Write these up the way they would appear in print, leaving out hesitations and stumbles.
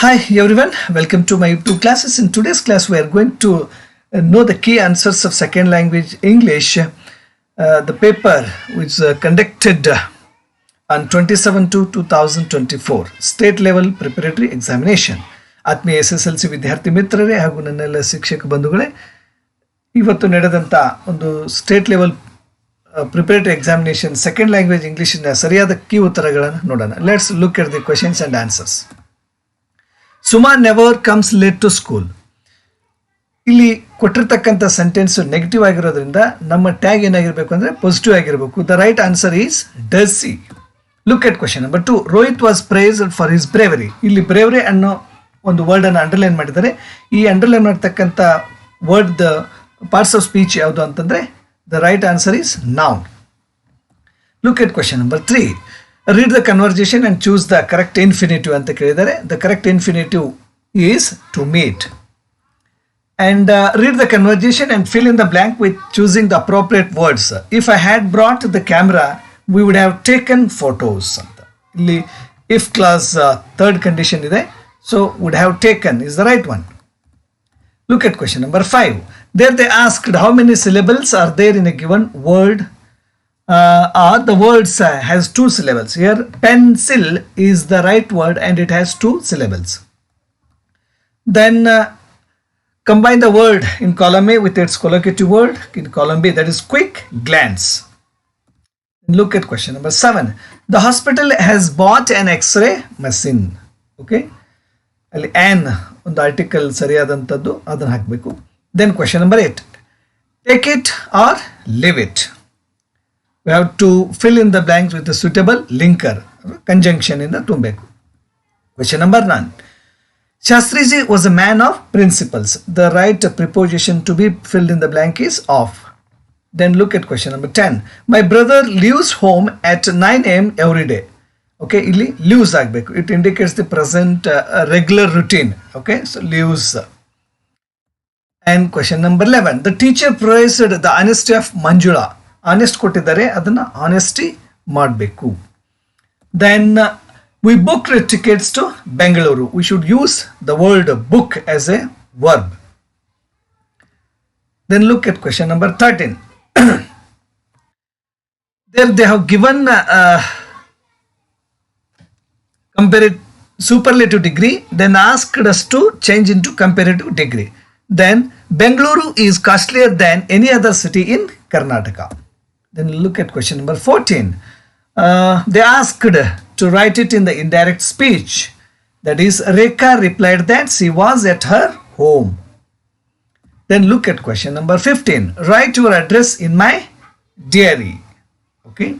Hi everyone, welcome to my YouTube classes. In today's class we are going to know the key answers of second language English, the paper which conducted on 27/2/2024 state level preparatory examination. ಆತ್ಮೀಯ SSLC ವಿದ್ಯಾರ್ಥಿ ಮಿತ್ರರೇ ಹಾಗೂ ನನ್ನೆಲ್ಲ ಶಿಕ್ಷಕ ಬಂಧುಗಳೇ, ಇವತ್ತು ನಡೆದಂಥ ಒಂದು state level preparatory examination second language ಇಂಗ್ಲೀಷಿನ ಸರಿಯಾದ ಕೀ ಉತ್ತರಗಳನ್ನು ನೋಡೋಣ. Let's look at the questions and answers. Suma never comes late to school. ಇಲ್ಲಿ ಕೊಟ್ಟಿರ್ತಕ್ಕಂಥ ಸೆಂಟೆನ್ಸ್ ನೆಗೆಟಿವ್ ಆಗಿರೋದ್ರಿಂದ ನಮ್ಮ ಟ್ಯಾಗ್ ಏನಾಗಿರಬೇಕು ಅಂದರೆ ಪಾಸಿಟಿವ್ ಆಗಿರಬೇಕು. The right answer is does C. Look at question number 2. Rohit was priced for his bravery. ಇಲ್ಲಿ bravery ಅನ್ನೋ ಒಂದು ವರ್ಡನ್ನು ಅಂಡರ್ಲೈನ್ ಮಾಡಿದ್ದಾರೆ. ಈ ಅಂಡರ್ಲೈನ್ ಮಾಡ್ತಕ್ಕಂಥ word the parts of speech ಯಾವುದು ಅಂತಂದರೆ the right answer is noun. Look at question number 3. Read the conversation and choose the correct infinitive ಅಂತ ಕೇಳಿದ್ದಾರೆ. The correct infinitive is to meet. And read the conversation and fill in the blank with choosing the appropriate words. If I had brought the camera, we would have taken photos ಅಂತ. ಇಲ್ಲಿ if clause third condition ಇದೆ, so would have taken is the right one. Look at question number 5. There they asked how many syllables are there in a given word. The words has 2 syllables. Here pencil is the right word and it has 2 syllables. Then combine the word in column A with its collocative word in column B, that is quick glance. Look at question number 7. The hospital has bought an X-ray machine. Okay, ಅಲ್ಲಿ an ಒಂದು article ಸರಿಯಾದಂಥದ್ದು ಅದನ್ನು ಹಾಕಬೇಕು. Then question number 8. Take it or leave it. We have to fill in the blanks with a suitable linker, conjunction in the tumbeku. Question number 9. Shastriji was a man of principles. The right preposition to be filled in the blank is of. Then look at question number 10. My brother leaves home at 9 a.m. every day. Okay, illi leaves agbeku. It indicates the present regular routine. Okay, so leaves. And question number 11. The teacher praised the honesty of Manjula. Honest ಕೊಟ್ಟಿದ್ದಾರೆ, ಅದನ್ನು honesty ಮಾಡಬೇಕು. Then we book tickets to Bengaluru. We should use the word book as a verb. Then look at question number 13. There they have given superlative degree, then asked us to change into comparative degree. Then Bengaluru is costlier than any other city in Karnataka. Then look at question number 14. They asked to write it in the indirect speech. That is, Rekha replied that she was at her home. Then look at question number 15. Write your address in my diary. Okay.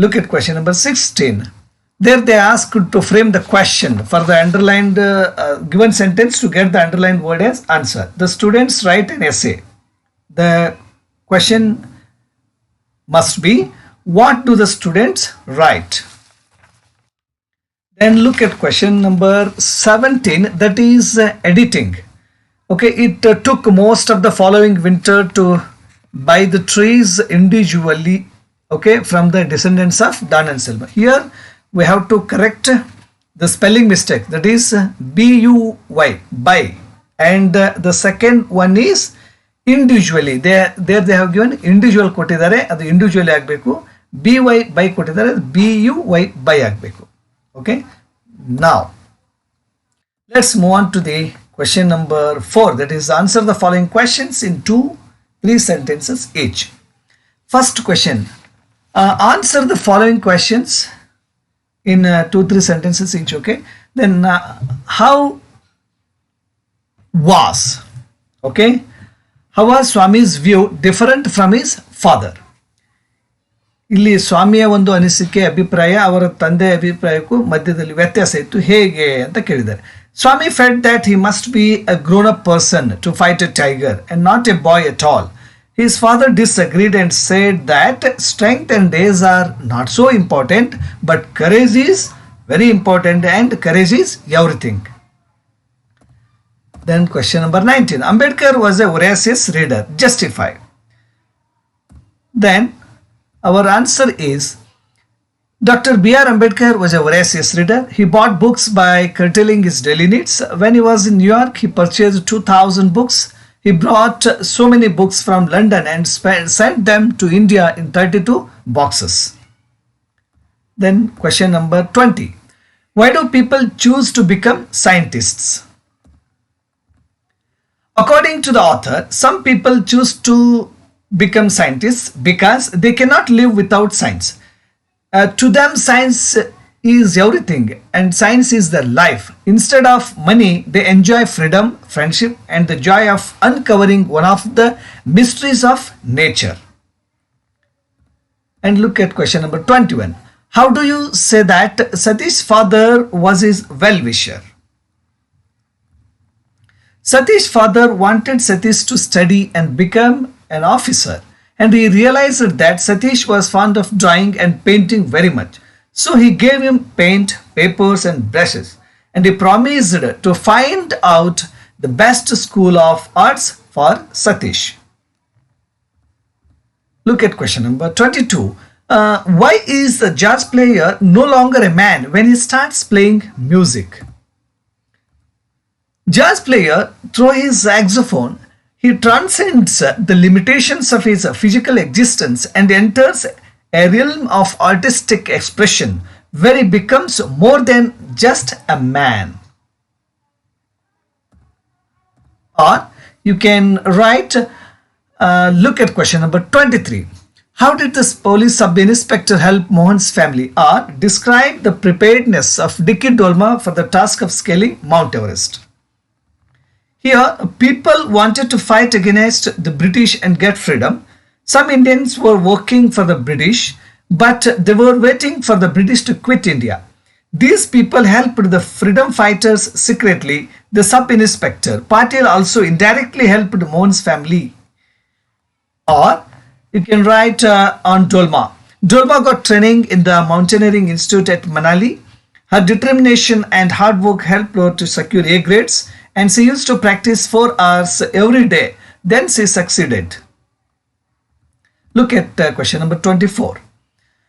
Look at question number 16. There they asked to frame the question for the underlined given sentence to get the underlined word as answer. The students write an essay. The question must be, what do the students write? Then look at question number 17, that is editing. Okay, it took most of the following winter to buy the trees individually, okay, from the descendants of Dan and Selva. Here we have to correct the spelling mistake, that is B-U-Y, buy, and the second one is individually. they have given individual ಕೊಟ್ಟಿದ್ದಾರೆ, ಅದು individually ಆಗಬೇಕು. BY by ಕೊಟ್ಟಿದ್ದಾರೆ, ಅದು BUY by ಆಗಬೇಕು. Okay, now let's move on to the question number 4, that is answer the following questions in 2-3 sentences each. First question, answer the following questions in 2-3 sentences each. Okay, then how was, okay, how was Swami's view different from his father? ಇಲ್ಲಿ ಸ್ವಾಮಿಯ ಒಂದು ಅನಿಸಿಕೆ, ಅಭಿಪ್ರಾಯ ಅವರ ತಂದೆ ಅಭಿಪ್ರಾಯಕ್ಕೂ ಮಧ್ಯದಲ್ಲಿ ವ್ಯತ್ಯಾಸ ಇತ್ತು, ಹೇಗೆ ಅಂತ ಕೇಳಿದ್ದಾರೆ. ಸ್ವಾಮಿ felt that he must be a grown up person to fight a tiger and not a boy at all. His father disagreed and said that strength and days are not so important, but courage is very important and courage is everything. Then question number 19. Ambedkar was a voracious reader. Justify. Then our answer is Dr. B.R. Ambedkar was a voracious reader. He bought books by curtailing his daily needs. When he was in New York, he purchased 2,000 books. He brought so many books from London and sent them to India in 32 boxes. Then question number 20. Why do people choose to become scientists? According to the author, some people choose to become scientists because they cannot live without science. To them, science is everything and science is their life. Instead of money, they enjoy freedom, friendship, and the joy of uncovering one of the mysteries of nature. And look at question number 21. How do you say that Satish's father was his well-wisher? Satish's father wanted Satish to study and become an officer, and he realized that Satish was fond of drawing and painting very much. So he gave him paint, papers and brushes, and he promised to find out the best school of arts for Satish. Look at question number 22. Why is the jazz player no longer a man when he starts playing music? Jazz player, through his saxophone, he transcends the limitations of his physical existence and enters a realm of artistic expression where he becomes more than just a man. Or you can write, look at question number 23. How did this police sub-inspector help Mohan's family? Or describe the preparedness of Dicky Dolma for the task of scaling Mount Everest. Here, people wanted to fight against the British and get freedom. Some Indians were working for the British, but they were waiting for the British to quit India. These people helped the freedom fighters secretly. The sub-inspector Patil also indirectly helped Mohan's family. Or you can write on Dolma. Dolma got training in the Mountaineering Institute at Manali. Her determination and hard work helped her to secure A grades, and she used to practice 4 hours every day. Then she succeeded. Look at question number 24.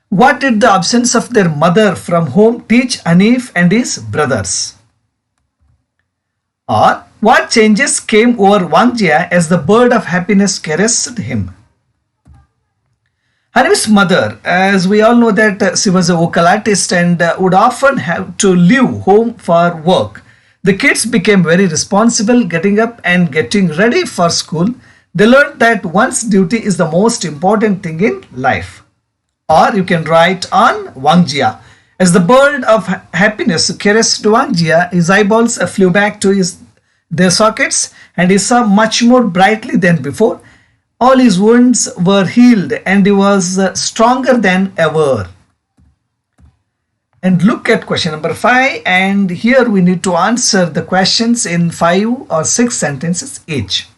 What did the absence of their mother from home teach Hanif and his brothers? Or what changes came over Wangjia as the bird of happiness caressed him? Hanif's mother, as we all know that she was a vocal artist and would often have to leave home for work. The kids became very responsible, getting up and getting ready for school. They learned that one's duty is the most important thing in life. Or you can write on Wangjia. As the bird of happiness caressed Wangjia, his eyeballs flew back to their sockets and he saw much more brightly than before. All his wounds were healed and he was stronger than ever. And look at question number 5, and here we need to answer the questions in 5 or 6 sentences each.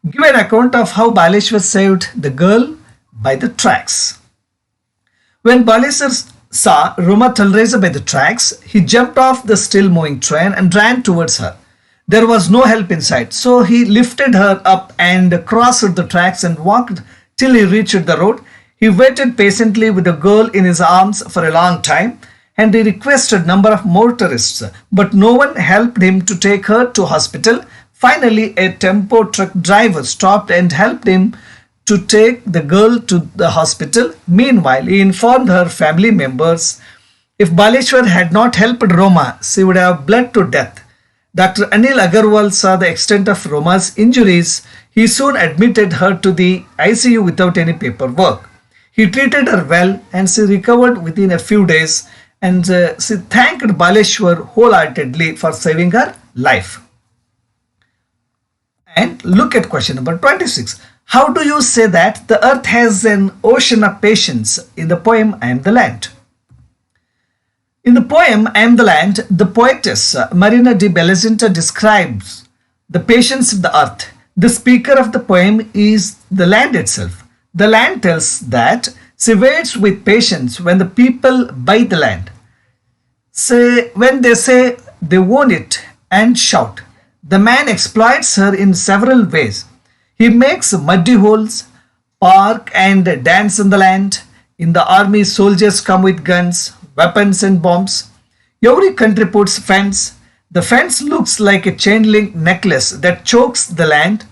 Give an account of how Baleshwar saved the girl by the tracks. When Baleshwar saw Roma Talreza by the tracks, he jumped off the still moving train and ran towards her. There was no help in sight, so he lifted her up and crossed the tracks and walked till he reached the road. He waited patiently with the girl in his arms for a long time, and he requested a number of motorists, but no one helped him to take her to hospital. Finally, a tempo truck driver stopped and helped him to take the girl to the hospital. Meanwhile, he informed her family members. If Baleshwar had not helped Roma, she would have bled to death. Dr. Anil Agarwal saw the extent of Roma's injuries. He soon admitted her to the ICU without any paperwork. He treated her well and she recovered within a few days, and she thanked Baleshwar wholeheartedly for saving her life. And look at question number 26. How do you say that the earth has an ocean of patience in the poem I Am the Land? In the poem I Am the Land, the poetess Marina de Belazinta describes the patience of the earth. The speaker of the poem is the land itself. The land tells that she waits with patience when the people buy the land. When they say they own it and shout. The man exploits her in several ways. He makes muddy holes, park and dance in the land. In the army, soldiers come with guns, weapons and bombs. Every country puts fence. The fence looks like a chain link necklace that chokes the land.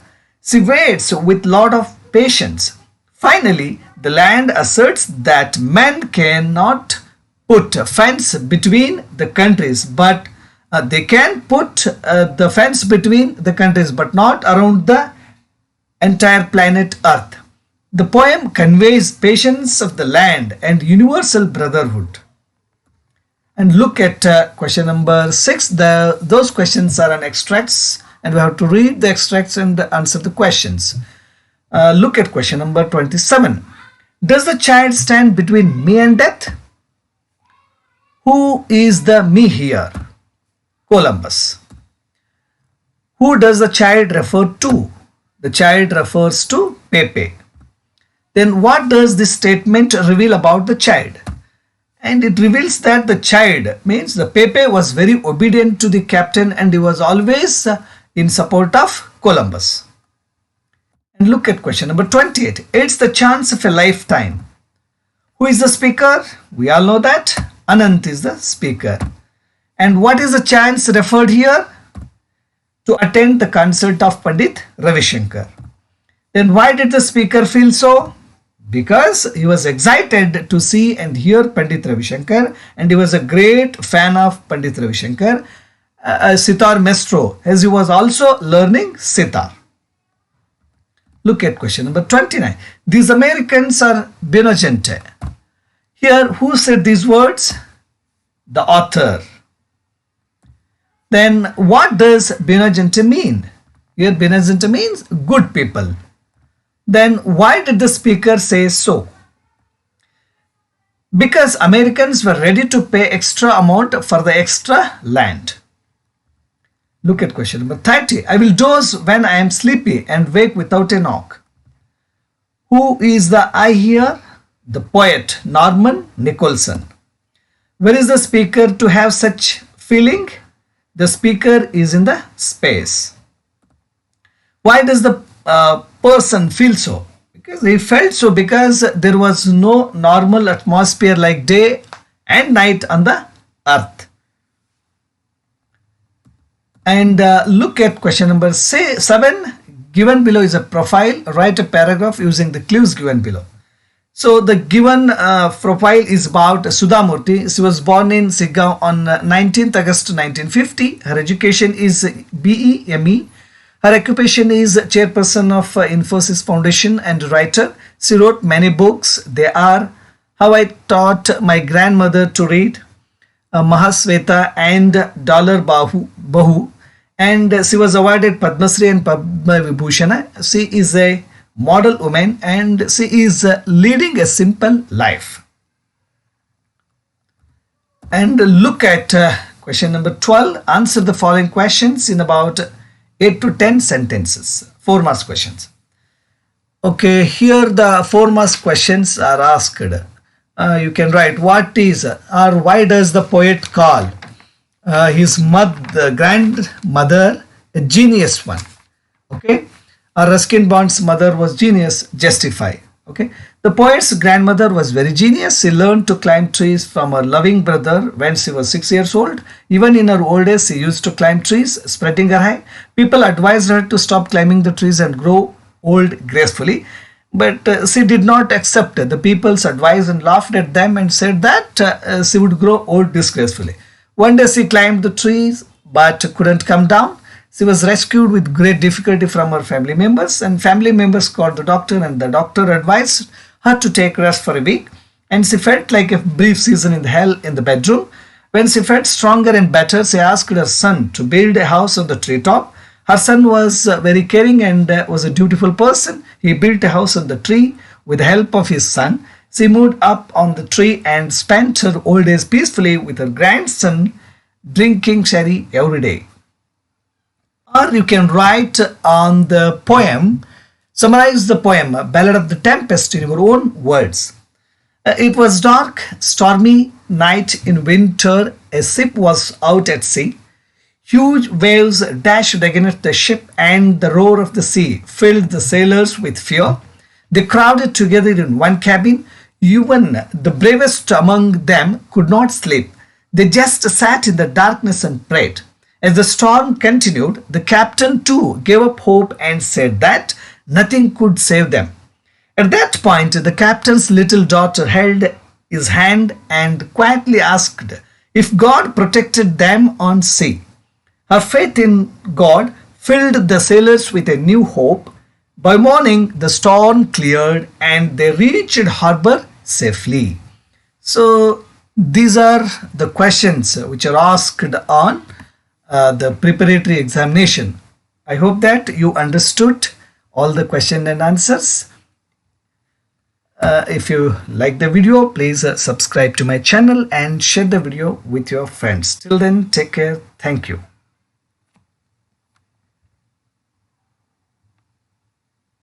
She waits with lot of patience. Finally, the land asserts that men cannot put a fence between the countries, but they can put the fence between the countries, but not around the entire planet Earth. The poem conveys patience of the land and universal brotherhood. And look at question number 6. Those questions are on extracts, and we have to read the extracts and answer the questions. Look at question number 27. Does the child stand between me and death? Who is the me here? Columbus. Who does the child refer to? The child refers to Pepe. Then what does this statement reveal about the child? And it reveals that the child means the Pepe was very obedient to the captain, and he was always in support of Columbus. And look at question number 28. It's the chance of a lifetime. Who is the speaker? We all know that. Anant is the speaker. And what is the chance referred here? To attend the concert of Pandit Ravi Shankar. Then why did the speaker feel so? Because he was excited to see and hear Pandit Ravi Shankar, and he was a great fan of Pandit Ravi Shankar, a sitar maestro, as he was also learning sitar. Look at question number 29. These Americans are Bino Gente. Here, who said these words? The author. Then what does Bino Gente mean? Here Bino Gente means good people. Then why did the speaker say so? Because Americans were ready to pay extra amount for the extra land. Look at question number 30. I will doze when I am sleepy and wake without a knock. Who is the I here? The poet Norman Nicholson. Where is the speaker to have such feeling? The speaker is in the space. Why does the person feel so? Because he felt so because there was no normal atmosphere like day and night on the earth. And look at question number 7. Given below is a profile. Write a paragraph using the clues given below. So the given profile is about Sudhamurthy. She was born in Siggaon on 19th August 1950. Her education is BE, ME. Her occupation is chairperson of Infosys Foundation and writer. She wrote many books. They are How I Taught My Grandmother to Read, Mahasweta and Dollar Bahu. And she was awarded Padma Shri and Padma Vibhushana. She is a model woman and she is leading a simple life. And look at question number 12. Answer the following questions in about 8 to 10 sentences. 4 marks questions. Okay, here the 4 marks questions are asked. You can write what is or why does the poet call his grandmother a genius one? Okay, Ruskin Bond's mother was genius. Justify. Okay, the poet's grandmother was very genius. She learned to climb trees from her loving brother when she was 6 years old. Even in her old age, she used to climb trees, spreading her high. People advised her to stop climbing the trees and grow old gracefully. But she did not accept the people's advice and laughed at them and said that she would grow old disgracefully. One day she climbed the trees but couldn't come down. She was rescued with great difficulty from her family members, and family members called the doctor, and the doctor advised her to take rest for a week. And she felt like a brief season in hell in the bedroom. When she felt stronger and better, she asked her son to build a house on the treetop. Her son was very caring and was a dutiful person. He built a house on the tree with the help of his son. She moved up on the tree and spent her old days peacefully with her grandson, drinking sherry every day. Or you can write on the poem, summarize the poem, Ballad of the Tempest, in your own words. It was dark, stormy night in winter. A ship was out at sea. Huge waves dashed against the ship, and the roar of the sea filled the sailors with fear. They crowded together in one cabin. Even the bravest among them could not sleep. They just sat in the darkness and prayed. As the storm continued, the captain too gave up hope and said that nothing could save them. At that point, the captain's little daughter held his hand and quietly asked if God protected them on sea. Her faith in God filled the sailors with a new hope. By morning, the storm cleared and they reached harbor safely. So, these are the questions which are asked on the preparatory examination. I hope that you understood all the question and answers. If you like the video, please subscribe to my channel and share the video with your friends. Till then, take care. Thank you.